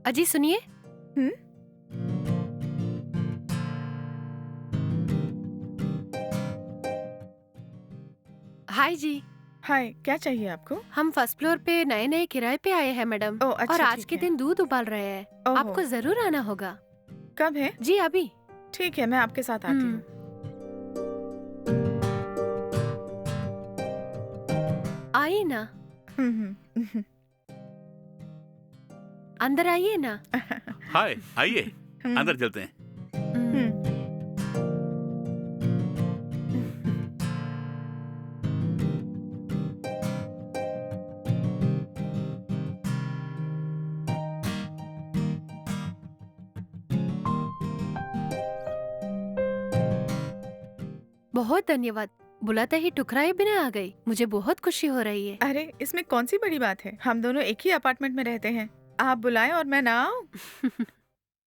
अजी सुनिए। हम्म। हाय जी। हाय, क्या चाहिए आपको? हम फर्स्ट फ्लोर पे नए नए किराए पे आए हैं मैडम। ओह, अच्छा, और आज ठीक के है। दिन दूध उबाल रहे हैं। ओहो। आपको जरूर आना होगा। कब है? जी अभी। ठीक है, मैं आपके साथ आती हूँ। आइए ना, हम्म। अंदर आइए ना। हाय, आइए हम्म, अंदर चलते हैं। हम्म। बहुत धन्यवाद। बुलाते ही ठुकराए बिना आ गई। मुझे बहुत खुशी हो रही है। अरे, इसमें कौन सी बड़ी बात है? हम दोनों एक ही अपार्टमेंट में रहते हैं। आप बुलाएं और मैं ना आऊं?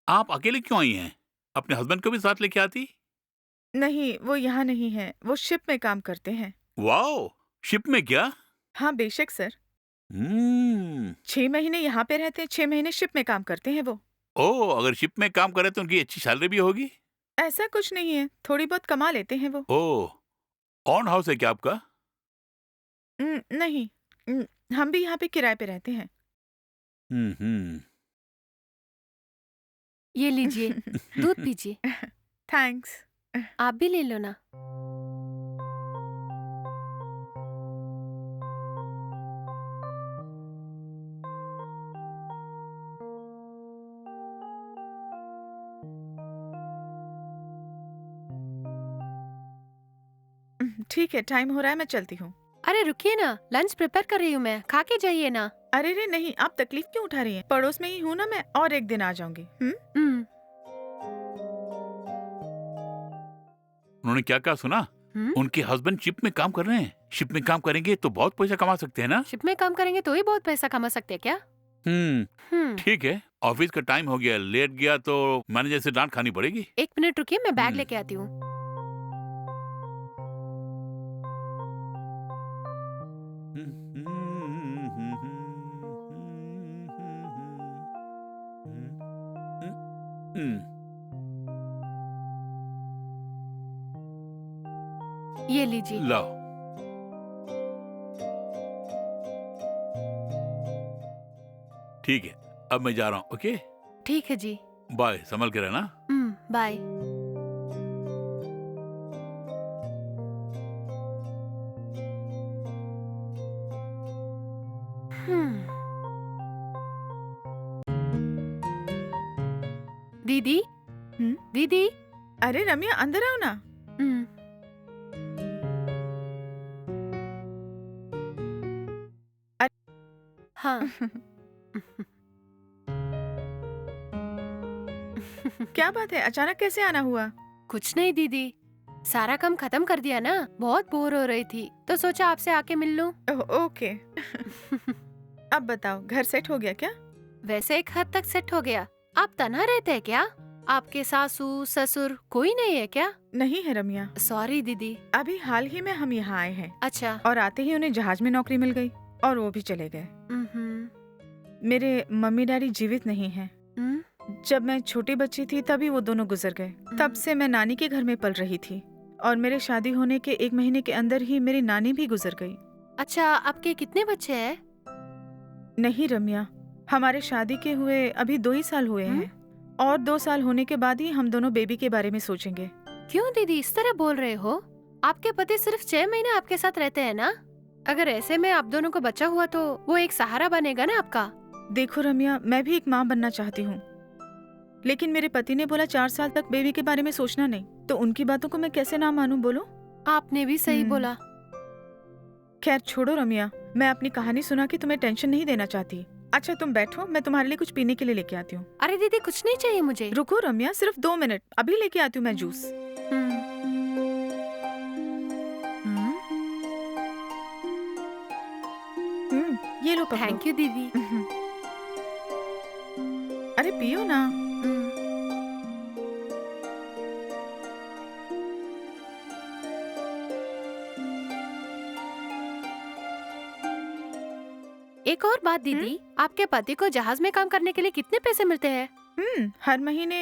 आप अकेले क्यों आई हैं? अपने हस्बैंड को भी साथ लेके आती। नहीं, वो यहाँ नहीं है। वो शिप में काम करते हैं। वाओ, शिप में क्या? हाँ, बेशक सर। हम्म। 6 महीने यहाँ पे रहते हैं, 6 महीने शिप में काम करते हैं वो। ओह, अगर शिप में काम करे तो उनकी अच्छी सैलरी भी होगी। ऐसा कुछ नहीं है, थोड़ी बहुत कमा लेते हैं वो। ओह, ऑन हाउस है क्या आपका? नहीं। हम भी यहाँ पे किराए पे रहते हैं। हम्म। ये लीजिए, दूध पीजिए। थैंक्स। आप भी ले लो ना। ठीक है, टाइम हो रहा है, मैं चलती हूँ। अरे रुकिए ना, लंच प्रिपेयर कर रही हूँ मैं। खा के जाइए ना। अरे रे नहीं, आप तकलीफ क्यों उठा रही हैं? पड़ोस में ही हूँ ना मैं, और एक दिन आ जाऊंगी। हम्म। उन्होंने क्या कहा सुना? हम्म। उनके हस्बैंड शिप में काम कर रहे हैं। शिप में काम करेंगे तो बहुत पैसा कमा सकते हैं ना? शिप में काम करेंगे तो ही बहुत पैसा कमा सकते हैं क्या? हम्म। ठीक है, ऑफिस का टाइम हो गया, लेट गया तो मैनेजर से डांट खानी पड़ेगी। एक मिनट रुकिए, मैं बैग हम्म। लेके आती हूँ। हम्म। ये लीजिए। लाओ। ठीक है, अब मैं जा रहा हूँ। ओके, ठीक है जी। बाय, संभल के रहना। बाय। दीदी। हम्म। दीदी। अरे रम्या, अंदर आओ ना। हम्म। हाँ। क्या बात है, अचानक कैसे आना हुआ? कुछ नहीं दीदी, सारा काम खत्म कर दिया ना। बहुत बोर हो रही थी तो सोचा आपसे आके मिल लूं। ओके। अब बताओ, घर सेट हो गया क्या? वैसे एक हद तक सेट हो गया। आप तनहा रहते हैं क्या? आपके सासू ससुर कोई नहीं है क्या? नहीं है रम्या, सॉरी दीदी। अभी हाल ही में हम यहाँ आए हैं अच्छा। और आते ही उन्हें जहाज में नौकरी मिल गई और वो भी चले गए। मेरे मम्मी डैडी जीवित नहीं हैं। जब मैं छोटी बच्ची थी तभी वो दोनों गुजर गए। तब से मैं नानी के घर में पल रही थी और मेरे शादी होने के 1 महीने के अंदर ही मेरी नानी भी गुजर गई। अच्छा, आपके कितने बच्चे हैं? नहीं रम्या, हमारे शादी के हुए अभी 2 ही साल हुए हैं और 2 साल होने के बाद ही हम दोनों बेबी के बारे में सोचेंगे। क्यों दीदी इस तरह बोल रहे हो? आपके पति सिर्फ 6 महीने आपके साथ रहते हैं ना? अगर ऐसे में आप दोनों को बच्चा हुआ तो वो एक सहारा बनेगा ना आपका। देखो रम्या, मैं भी एक माँ बनना चाहती हूँ, लेकिन मेरे पति ने बोला 4 साल तक बेबी के बारे में सोचना नहीं, तो उनकी बातों को मैं कैसे ना मानूं बोलो? आपने भी सही बोला। खैर छोड़ो रम्या, मैं अपनी कहानी सुना के तुम्हें टेंशन नहीं देना चाहती। अच्छा तुम बैठो, मैं तुम्हारे लिए कुछ पीने के लिए लेके आती हूँ। अरे दीदी कुछ नहीं चाहिए मुझे। रुको रम्या, सिर्फ 2 मिनट, अभी लेके आती हूँ मैं जूस। ये लो पकड़ो। थैंक यू दीदी। अरे पियो ना। एक और बात दीदी, आपके पति को जहाज में काम करने के लिए कितने पैसे मिलते हैं? हर महीने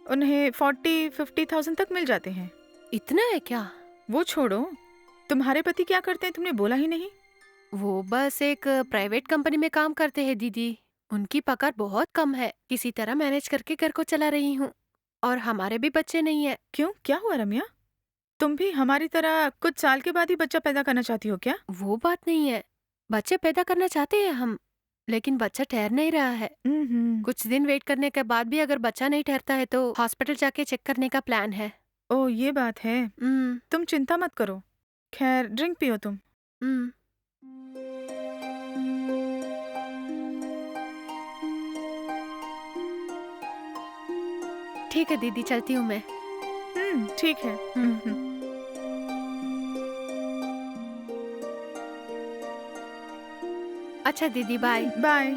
उन्हें 40-50,000 तक मिल जाते हैं। इतना है क्या? वो छोड़ो, तुम्हारे पति क्या करते हैं, तुमने बोला ही नहीं। वो बस एक प्राइवेट कंपनी में काम करते हैं दीदी। उनकी पगार बहुत कम है, किसी तरह मैनेज करके घर को चला रही हूँ। और हमारे भी बच्चे नहीं है। क्यों, क्या हुआ रम्या? तुम भी हमारी तरह कुछ साल के बाद ही बच्चा पैदा करना चाहती हो क्या? वो बात नहीं है, बच्चे पैदा करना चाहते हैं हम, लेकिन बच्चा ठहर नहीं रहा है। कुछ दिन वेट करने के बाद भी अगर बच्चा नहीं ठहरता है तो हॉस्पिटल जाके चेक करने का प्लान है। ओ, ये बात है। तुम चिंता मत करो। खैर, ड्रिंक पियो तुम। ठीक है दीदी, चलती हूँ मैं। ठीक है। अच्छा दीदी, बाय बाय।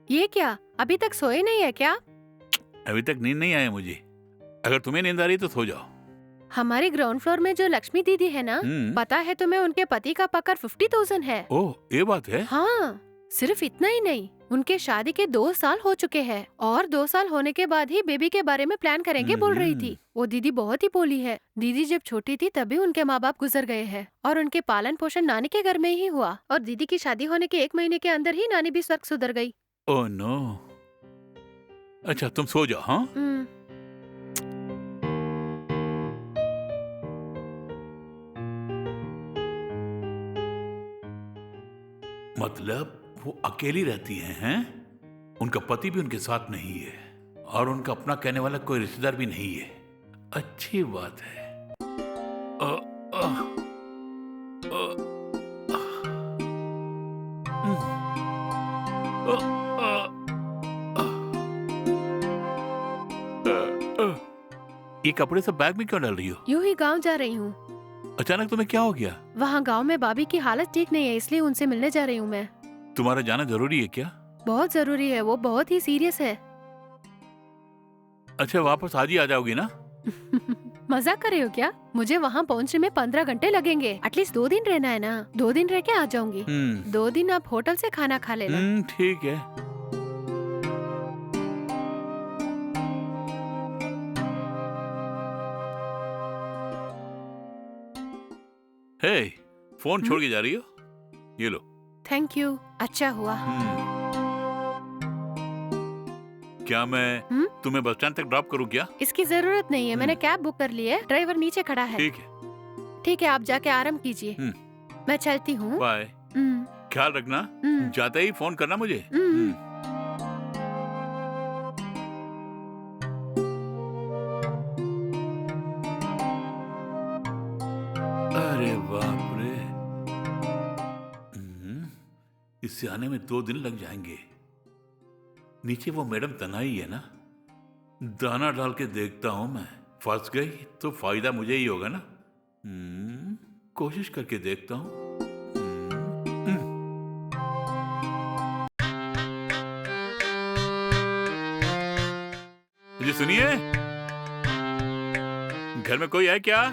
ये क्या, अभी तक सोए नहीं है क्या? अभी तक नींद नहीं आया मुझे। अगर तुम्हें नींद आ रही तो सो जाओ। हमारे ग्राउंड फ्लोर में जो लक्ष्मी दीदी है ना, पता है तुम्हें, उनके पति का पगार 50,000 है। ओह, ये बात है? हाँ, सिर्फ इतना ही नहीं, उनके शादी के 2 साल हो चुके हैं और 2 साल होने के बाद ही बेबी के बारे में प्लान करेंगे बोल रही थी। वो दीदी बहुत ही भोली है। दीदी जब छोटी थी तभी उनके माँ बाप गुजर गए हैं और उनके पालन पोषण नानी के घर में ही हुआ। और दीदी की शादी होने के 1 महीने के अंदर ही नानी भी स्वर्ग सुधर गई। Oh no. अच्छा, तुम सो जाओ। हाँ, मतलब वो अकेली रहती हैं? उनका पति भी उनके साथ नहीं है और उनका अपना कहने वाला कोई रिश्तेदार भी नहीं है। अच्छी बात है। ये कपड़े सब बैग में क्यों डाल रही हो? यूं ही गाँव जा रही हूँ। अचानक तुम्हें क्या हो गया? वहाँ गांव में भाभी की हालत ठीक नहीं है, इसलिए उनसे मिलने जा रही हूँ मैं। तुम्हारा जाना जरूरी है क्या? बहुत जरूरी है, वो बहुत ही सीरियस है। अच्छा, वापस आज ही आ जाओगी ना? मजाक कर रहे हो क्या? मुझे वहाँ पहुँचने में 15 घंटे लगेंगे। एटलीस्ट 2 दिन रहना है ना, 2 दिन रह के आ जाऊंगी। 2 दिन आप होटल से खाना खा लेना। ठीक है। हे, फोन छोड़ के जा रही हो? ये लो। थैंक यू, अच्छा हुआ। क्या मैं तुम्हें बस स्टैंड तक ड्रॉप करूं क्या? इसकी जरूरत नहीं है, मैंने कैब बुक कर ली है, ड्राइवर नीचे खड़ा है। ठीक है। ठीक है, आप जाके आराम कीजिए, मैं चलती हूँ। बाय। ख्याल रखना, जाते ही फोन करना मुझे। अरे बाप रे, इससे आने में 2 दिन लग जाएंगे। नीचे वो मैडम तनाई है ना, दाना डाल के देखता हूं मैं। फंस गई तो फायदा मुझे ही होगा ना। कोशिश करके देखता हूं। जी सुनिए, घर में कोई है क्या?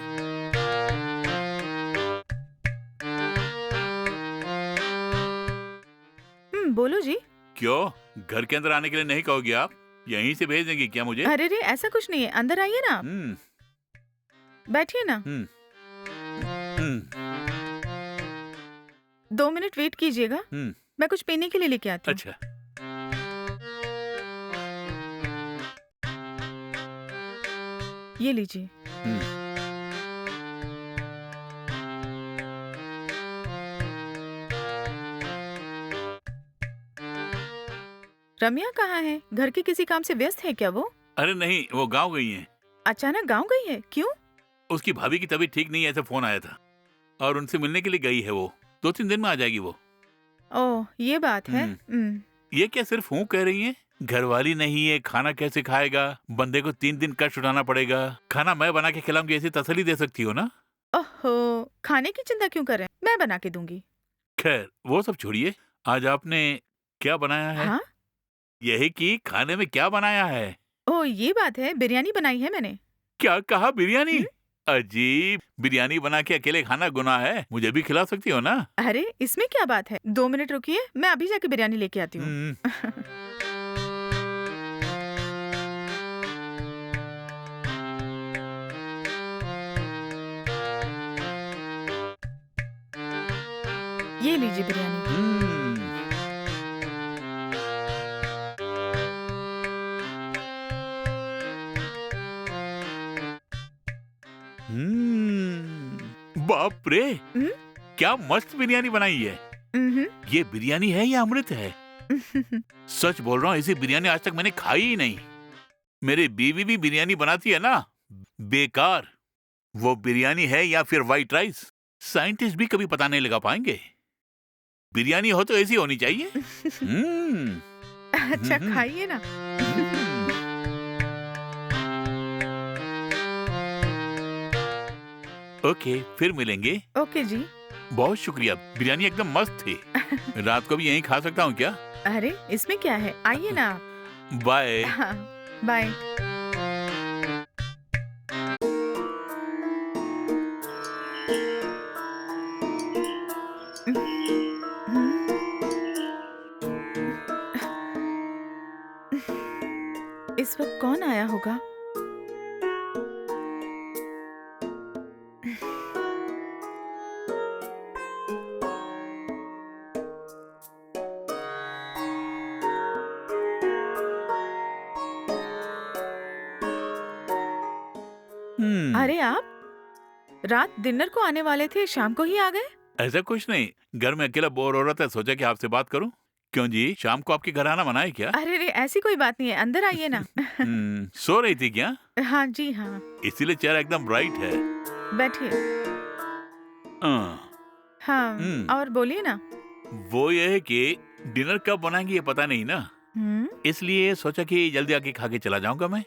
बोलो जी। क्यों, घर के अंदर आने के लिए नहीं कहोगे आप? यहीं से भेज देंगी क्या मुझे? अरे रे, ऐसा कुछ नहीं है, अंदर आइए ना। बैठिए ना। 2 मिनट वेट कीजिएगा, मैं कुछ पीने के लिए लेके आती हूँ। अच्छा। ये लीजिए। रम्या कहाँ है? घर के किसी काम से व्यस्त है क्या वो? अरे नहीं, वो गांव गई हैं। अचानक गांव गई है, क्यों? उसकी भाभी की तबीयत ठीक नहीं है, ऐसा फोन आया था और उनसे मिलने के लिए गई है वो। 2-3 दिन में आ जाएगी वो। ओह, ये बात है। ये क्या सिर्फ हूँ कह रही है? घरवाली नहीं है, खाना कैसे खाएगा? बंदे को 3 दिन कष्ट उठाना पड़ेगा। खाना मैं बना के खिलाऊंगी, ऐसी तसल्ली दे सकती हो ना? ओहो, खाने की चिंता क्यों कर रहे हैं? मैं बना के दूंगी। खैर वो सब छोड़िए, आज आपने क्या बनाया है? हाँ? यही कि खाने में क्या बनाया है? ओह, ये बात है, बिरयानी बनाई है मैंने। क्या कहा, बिरयानी? हुँ? अजीब, बिरयानी बना के अकेले खाना गुनाह है। मुझे भी खिला सकती हो ना? अरे, इसमें क्या बात है? 2 मिनट रुकिए, मैं अभी जाके बिरयानी लेके आती हूँ। हम्म, ये लीजिए बिरयानी। हम्म, बाप रे, हुँ? क्या मस्त बिरयानी बनाई है। उहुँ। ये बिरयानी है या अमृत है? सच बोल रहा हूँ, ऐसी बिरयानी आज तक मैंने खाई ही नहीं। मेरी बीवी भी बिरयानी बनाती है ना, बेकार। वो बिरयानी है या फिर व्हाइट राइस, साइंटिस्ट भी कभी पता नहीं लगा पाएंगे। बिरयानी हो तो ऐसी होनी चाहिए। हम्म, अच्छा, हम्म, खाइए ना। हम्म। ओके, फिर मिलेंगे। ओके जी। बहुत शुक्रिया, बिरयानी एकदम मस्त थी। रात को भी यहीं खा सकता हूँ क्या? अरे, इसमें क्या है? आइए ना आप। बाय। हाँ, बाय। हुँ। इस वक़्त कौन आया होगा? हम्म, अरे आप? रात डिनर को आने वाले थे, शाम को ही आ गए? ऐसा कुछ नहीं, घर में अकेला बोर हो रहा था, सोचा कि आपसे बात करूं। क्यों जी, शाम को आपके घर आना मना है क्या? अरे रे! ऐसी कोई बात नहीं है, अंदर आइए ना। सो रही थी क्या? हाँ जी, हाँ। इसीलिए चेहरा एकदम ब्राइट है। बैठिए। अं, हाँ, हम्म, और बोलिए ना। वो ये है कि डिनर कब बनाएंगे ये पता नहीं ना, हुँ? इसलिए सोचा कि जल्दी आके खा के चला जाऊंगा मैं।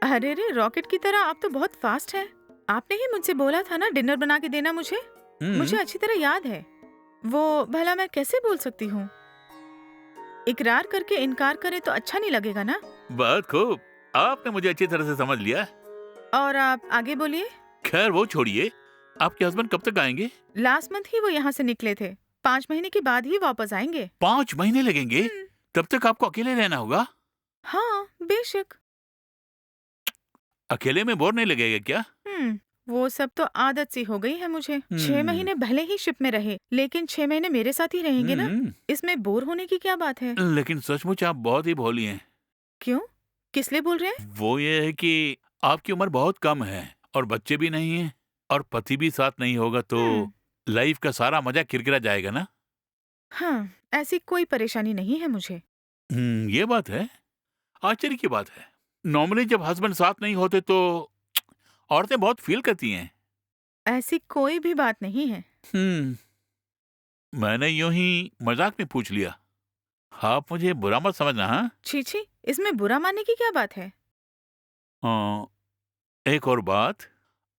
अरे रे! रॉकेट की तरह आप तो बहुत फ़ास्ट हैं। आपने ही मुझसे बोला था ना डिनर बना के देना मुझे। हम्म, मुझे अच्छी तरह याद है। वो भला मैं कैसे भूल सकती हूँ? इकरार करके इनकार करें तो अच्छा नहीं लगेगा ना? बहुत खूब, आपने मुझे अच्छी तरह से समझ लिया। और आप आगे बोलिए। खैर वो छोड़िए, आपके हस्बैंड कब तक आएंगे? लास्ट मंथ ही वो यहाँ से निकले थे। 5 महीने के बाद ही वापस आएँगे। 5 महीने लगेंगे? हुँ। तब तक आपको अकेले रहना होगा। हाँ, बेशक। अकेले में बोर नहीं लगेगा क्या? वो सब तो आदत सी हो गई है मुझे। 6 हम्म, महीने भले ही शिप में रहे, लेकिन 6 महीने मेरे साथ ही रहेंगे ना। हम्म, इसमें बोर होने की क्या बात है? लेकिन सचमुच आप बहुत ही भोली हैं। क्यों? किस लिए बोल रहे हैं? वो ये है कि आपकी उम्र बहुत कम है और बच्चे भी नहीं हैं और पति भी साथ नहीं होगा, तो हुँ। लाइफ का सारा मजा किरकिरा जाएगा ना। हाँ, ऐसी कोई परेशानी नहीं है मुझे। ये बात है। आश्चर्य की बात है। नॉर्मली जब हस्बैंड साथ नहीं होते तो औरतें बहुत फील करती हैं। ऐसी कोई भी बात नहीं है। हम्म, मैंने यूं ही मजाक में पूछ लिया। आप मुझे बुरा मत समझना, हाँ? छी छी, इसमें बुरा मानने की क्या बात है? अ, एक और बात,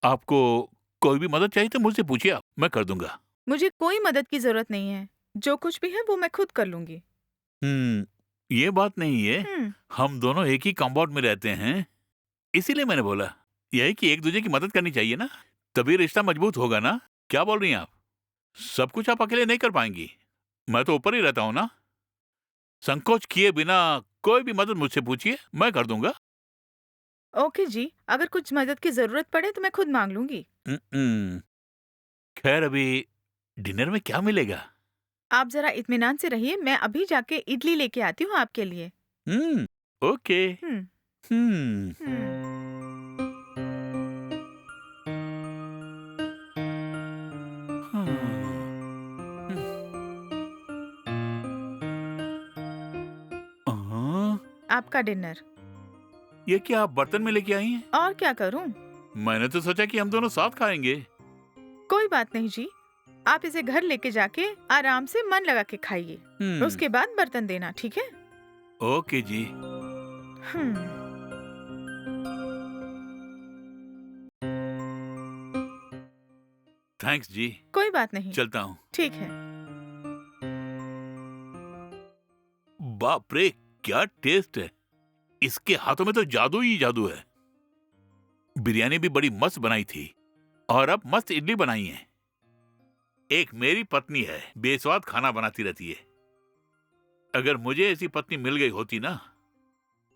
आपको कोई भी मदद चाहिए तो मुझसे पूछिए, आप मैं कर दूंगा। मुझे कोई मदद की ज़रूरत नहीं है। जो कुछ भी है वो मैं खुद कर लूँगी। हम्म, ये बात नहीं है। हुँ। हम दोनों एक ही कंपाउंड में रहते हैं, इसीलिए मैंने बोला। यही कि एक दूसरे की मदद करनी चाहिए ना, तभी रिश्ता मजबूत होगा ना। क्या बोल रही हैं आप? सब कुछ आप अकेले नहीं कर पाएंगी, मैं तो ऊपर ही रहता हूँ ना। संकोच किए बिना कोई भी मदद मुझसे पूछिए, मैं कर दूंगा। ओके जी, अगर कुछ मदद की ज़रूरत पड़े तो मैं खुद माँग लूँगी। हम्म, खैर अभी डिनर में क्या मिलेगा? आप ज़रा इत्मीनान से रहिए, मैं अभी जाके इडली लेके आती हूँ आपके लिए। हम्म, ओके। हुँ, हम्म, हुँ। हाँ, आपका डिनर। ये क्या आप बर्तन में लेके आई हैं? और क्या करूँ? मैंने तो सोचा कि हम दोनों साथ खाएंगे। कोई बात नहीं जी। आप इसे घर लेके जाके आराम से मन लगा के खाइए। हम्म, उसके बाद बर्तन देना, ठीक है? ओके जी। हुँ। थैंक्स जी। कोई बात नहीं। चलता हूँ। ठीक है। बाप रे, क्या टेस्ट है। इसके हाथों में तो जादू ही जादू है। बिरयानी भी बड़ी मस्त बनाई थी और अब मस्त इडली बनाई है। एक मेरी पत्नी है, बेस्वाद खाना बनाती रहती है। अगर मुझे ऐसी पत्नी मिल गई होती ना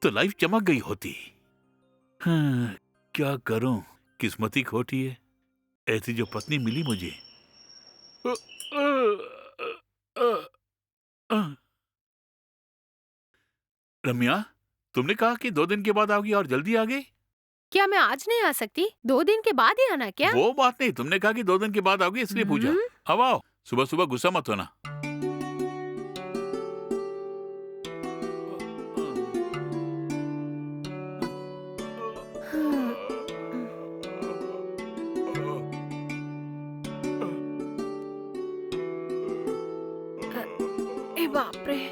तो लाइफ चमक गई होती। हाँ, क्या करूं, किस्मत ही खोटी है। ऐसी जो पत्नी मिली मुझे। रम्या, तुमने कहा कि 2 दिन के बाद आओगी और जल्दी आ गई। क्या मैं आज नहीं आ सकती? 2 दिन के बाद ही आना क्या? वो बात नहीं, तुमने कहा कि 2 दिन के बाद आओगी इसलिए पूछा। हम्म, अब आओ, सुबह सुबह गुस्सा मत होना। ए बाप रे।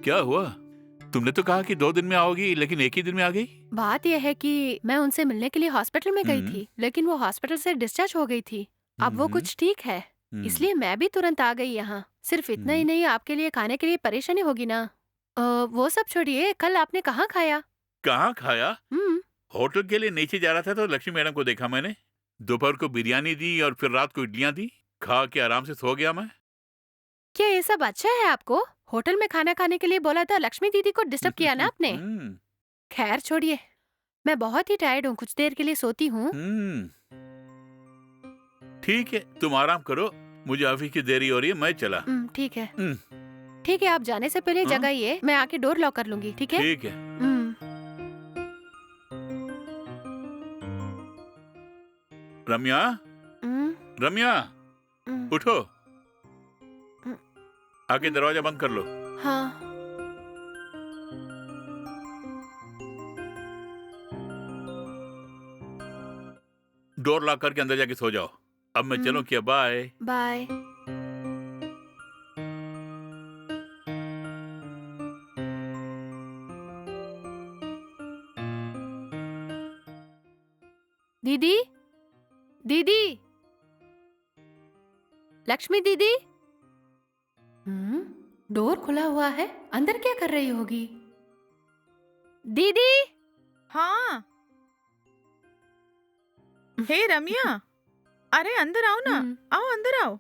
क्या हुआ? तुमने तो कहा कि 2 दिन में आओगी, लेकिन एक ही दिन में आ गई। बात यह है कि मैं उनसे मिलने के लिए हॉस्पिटल में गई हम्म। थी, लेकिन वो हॉस्पिटल से डिस्चार्ज हो गई थी। अब वो कुछ ठीक है, इसलिए मैं भी तुरंत आ गई यहाँ। सिर्फ इतना ही नहीं, आपके लिए खाने के लिए परेशानी होगी ना। वो सब छोड़िए, कल आपने कहाँ खाया? कहाँ खाया? हम्म, होटल के लिए नीचे जा रहा था तो लक्ष्मी मैडम को देखा मैंने। दोपहर को बिरयानी दी और फिर रात को इडलियां दी। खा के आराम से सो गया मैं। क्या ये सब अच्छा है आपको? होटल में खाना खाने के लिए बोला था, लक्ष्मी दीदी को डिस्टर्ब किया ना आपने। खैर छोड़िए, मैं बहुत ही टायर्ड हूँ, कुछ देर के लिए सोती हूँ। ठीक है, तुम आराम करो, मुझे ऑफिस की देरी हो रही है, मैं चला। ठीक है, ठीक है, आप जाने से पहले हाँ? जगाइए, मैं आके डोर लॉक कर लूंगी, ठीक है? ठीक है। रम्या, रम्या, उठो, आके दरवाजा बंद कर लो। हाँ। डोर लॉक करके अंदर जाके सो जाओ। अब मैं चलूं क्या? बाय। बाय। दीदी, दीदी, लक्ष्मी दीदी। डोर खुला हुआ है, अंदर क्या कर रही होगी? दीदी। हाँ। हे रम्या, अरे अंदर आओ ना। आओ अंदर आओ।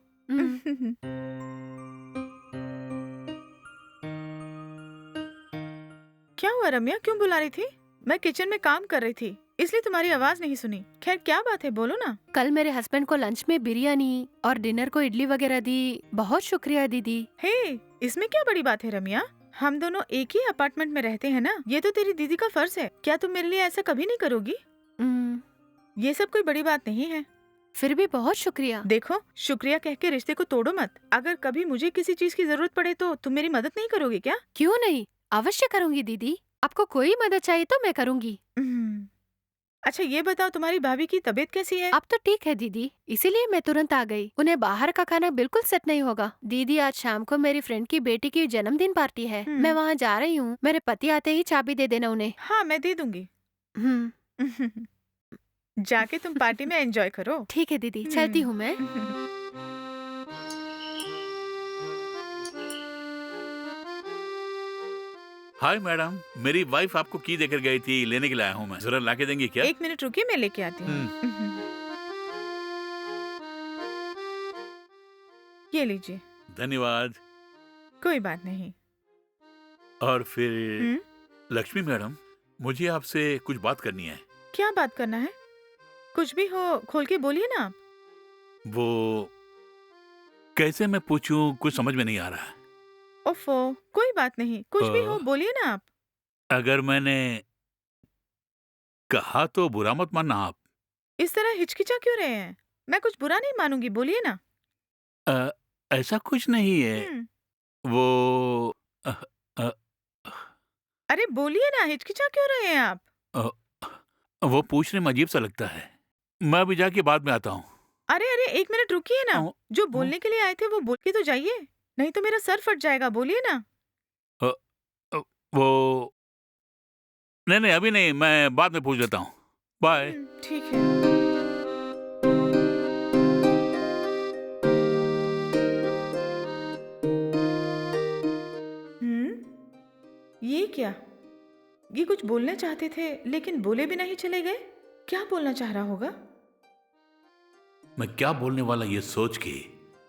क्या हुआ रम्या, क्यों बुला रही थी? मैं किचन में काम कर रही थी, इसलिए तुम्हारी आवाज नहीं सुनी। खैर क्या बात है, बोलो ना। कल मेरे हस्बैंड को लंच में बिरयानी और डिनर को इडली वगैरह दी। बहुत शुक्रिया दीदी। हे, इसमें क्या बड़ी बात है रम्या? हम दोनों एक ही अपार्टमेंट में रहते हैं ना, ये तो तेरी दीदी का फर्ज है। क्या तुम मेरे लिए ऐसा कभी नहीं करोगी? ये सब कोई बड़ी बात नहीं है। फिर भी बहुत शुक्रिया। देखो, शुक्रिया कह के रिश्ते को तोड़ो मत। अगर कभी मुझे किसी चीज की जरूरत पड़े तो तुम मेरी मदद नहीं करोगे क्या? क्यों नहीं, अवश्य करूंगी दीदी। आपको कोई मदद चाहिए तो मैं करूंगी। अच्छा ये बताओ, तुम्हारी भाभी की तबीयत कैसी है? अब तो ठीक है दीदी, इसीलिए मैं तुरंत आ गई। उन्हें बाहर का खाना बिल्कुल सेट नहीं होगा। दीदी, आज शाम को मेरी फ्रेंड की बेटी की जन्मदिन पार्टी है, मैं वहाँ जा रही हूँ। मेरे पति आते ही चाबी दे देना उन्हें। हाँ, मैं दे दूंगी। जाके तुम पार्टी में एंजॉय करो। ठीक है दीदी, चलती हूँ मैं। हाय मैडम, मेरी वाइफ आपको की देकर गई थी, लेने के लिए आया हूँ मैं। जरा लाके देंगे क्या? 1 मिनट रुकिए, मैं लेके आती हूँ। ये लीजिए। धन्यवाद। कोई बात नहीं। और फिर लक्ष्मी मैडम, मुझे आपसे कुछ बात करनी है। क्या बात करना है? कुछ भी हो, खोल के बोलिए ना आप। वो कैसे मैं पूछूं, कुछ समझ में नहीं आ रहा है। ओफो, कोई बात नहीं, कुछ भी हो बोलिए ना आप। अगर मैंने कहा तो बुरा मत मानना आप। इस तरह हिचकिचा क्यों रहे हैं? मैं कुछ बुरा नहीं मानूंगी, बोलिए ना। ऐसा कुछ नहीं है। वो अरे बोलिए ना, हिचकिचा क्यों रहे हैं आप? वो पूछने में अजीब सा लगता है। मैं अभी जाके बाद में आता हूँ। अरे 1 मिनट रुकिए ना। जो बोलने के लिए आए थे वो बोल के तो जाइए, नहीं तो मेरा सर फट जाएगा। बोलिए ना। वो नहीं, अभी नहीं, मैं बाद में पूछ लेता हूँ। बाय। ठीक है। ये कुछ बोलना चाहते थे लेकिन बोले भी नहीं चले गए। क्या बोलना चाह रहा होगा? मैं क्या बोलने वाला ये सोच के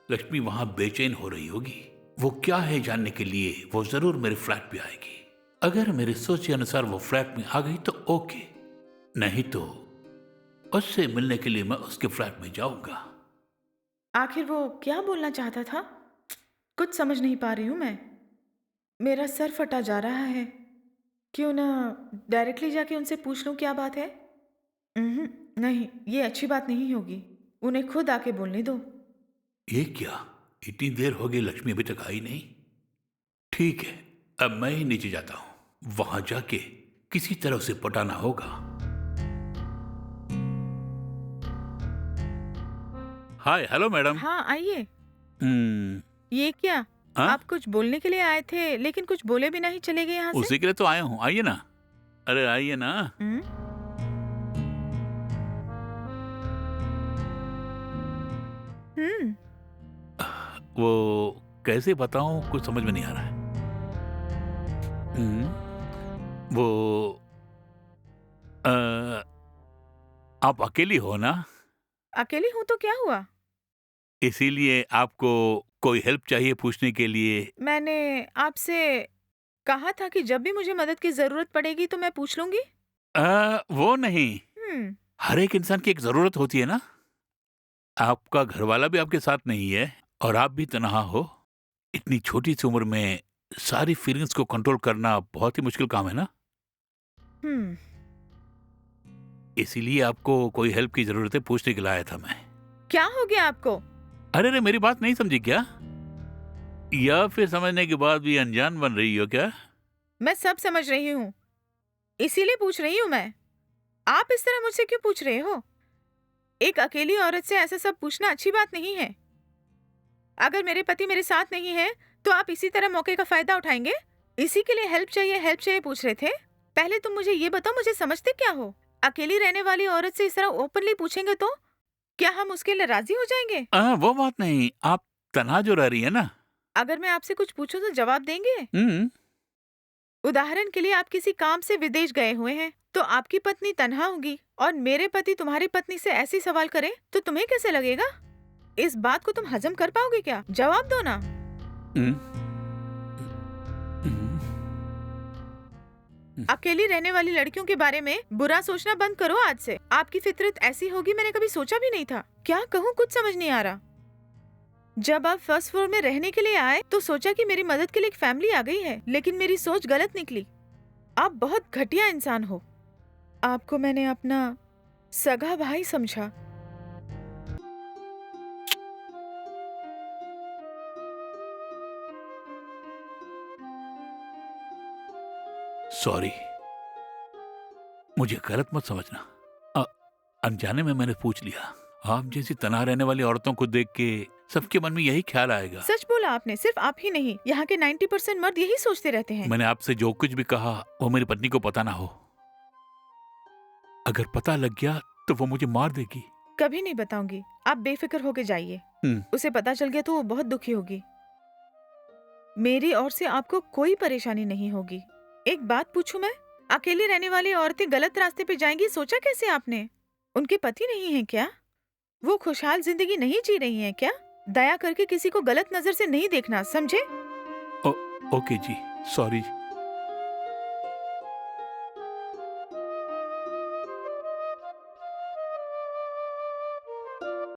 लक्ष्मी वहां बेचैन हो रही होगी। वो क्या है जानने के लिए वो जरूर मेरे फ्लैट पे आएगी। अगर मेरे सोच के अनुसार वो फ्लैट में आ गई तो ओके, नहीं तो उससे मिलने के लिए मैं उसके फ्लैट में जाऊंगा। आखिर वो क्या बोलना चाहता था? कुछ समझ नहीं पा रही हूँ मैं। मेरा सर फटा जा रहा है। क्यों ना डायरेक्टली जाके उनसे पूछ लूं क्या बात है। नहीं, ये अच्छी बात नहीं होगी। उन्हें खुद आके बोलने दो। ये क्या, इतनी देर हो गई लक्ष्मी अभी तक आई नहीं। ठीक है, अब मैं ही नीचे जाता हूं। वहां जाके किसी तरह उसे पटाना होगा। हाय, हेलो मैडम। हाँ, आइए। हम्म, ये क्या? हाँ? आप कुछ बोलने के लिए आए थे लेकिन कुछ बोले भी नहीं चले गए यहाँ से। उसी के लिए तो आया हूँ, आइए ना। अरे आइए ना। हम्म? हम्म, वो कैसे बताऊं, कुछ समझ में नहीं आ रहा है। वो अ, आप अकेली हो ना, अकेली हूँ तो क्या हुआ? इसीलिए आपको कोई हेल्प चाहिए पूछने के लिए। मैंने आपसे कहा था कि जब भी मुझे मदद की जरूरत पड़ेगी तो मैं पूछ लूंगी। वो नहीं, हम्म, हर एक इंसान की एक जरूरत होती है ना। आपका घरवाला भी आपके साथ नहीं है और आप भी तनहा हो। इतनी छोटी सी उम्र में सारी फीलिंग्स को कंट्रोल करना बहुत ही मुश्किल काम है ना। हम्म, इसीलिए आपको कोई हेल्प की जरूरत है पूछने के लिए आया था मैं। क्या हो गया आपको? अरे रे, मेरी बात नहीं समझी क्या? या फिर समझने के बाद भी अनजान बन रही हो क्या? मैं सब समझ रही हूँ, इसीलिए पूछ रही हूँ मैं। आप इस तरह मुझसे क्यों पूछ रहे हो? एक अकेली औरत से ऐसा सब पूछना अच्छी बात नहीं है। अगर मेरे पति मेरे साथ नहीं है तो आप इसी तरह मौके का फायदा उठाएंगे। इसी के लिए हेल्प चाहिए पूछ रहे थे। पहले तुम मुझे ये बताओ, मुझे समझते क्या हो? अकेली रहने वाली औरत से इस तरह ओपनली पूछेंगे तो क्या हम उसके लिए राजी हो जाएंगे? वो बात नहीं, आप तनहा जो रह रही है ना। अगर मैं आपसे कुछ पूछूं तो जवाब देंगे? हम्म। उदाहरण के लिए आप किसी काम से विदेश गए हुए हैं तो आपकी पत्नी तन्हा होगी और मेरे पति तुम्हारी पत्नी से ऐसे सवाल करें तो तुम्हें कैसे लगेगा? इस बात को तुम हजम कर पाओगे क्या? जवाब दो ना। हम्म, हम्म, अकेली रहने वाली लड़कियों के बारे में बुरा सोचना बंद करो आज से। आपकी फितरत ऐसी होगी मैंने कभी सोचा भी नहीं था। क्या कहूँ, कुछ समझ नहीं आ रहा। जब आप फर्स्ट फ्लोर में रहने के लिए आए तो सोचा कि मेरी मदद के लिए एक फैमिली आ गई है, लेकिन मेरी सोच गलत निकली। आप बहुत घटिया इंसान हो। आपको मैंने अपना सगा भाई समझा। सॉरी, मुझे गलत मत समझना। अनजाने में मैंने पूछ लिया। आप जैसी तनहा रहने वाली औरतों को देख के सबके मन में यही ख्याल आएगा। सच बोला आपने। सिर्फ आप ही नहीं, यहाँ के 90% मर्द यही सोचते रहते हैं। मैंने आपसे जो कुछ भी कहा वो मेरी पत्नी को पता ना हो। अगर पता लग गया तो वो मुझे मार देगी। कभी नहीं बताऊंगी, आप बेफिक्र होके जाइए। उसे पता चल गया तो वो बहुत दुखी होगी। मेरी ओर से आपको कोई परेशानी नहीं होगी। एक बात पूछूं मैं, अकेली रहने वाली औरतें गलत रास्ते पे जाएंगी, सोचा कैसे आपने? उनके पति नहीं है क्या? वो खुशहाल जिंदगी नहीं जी रही हैं क्या? दया करके किसी को गलत नजर से नहीं देखना, समझे? ओके जी, सॉरी।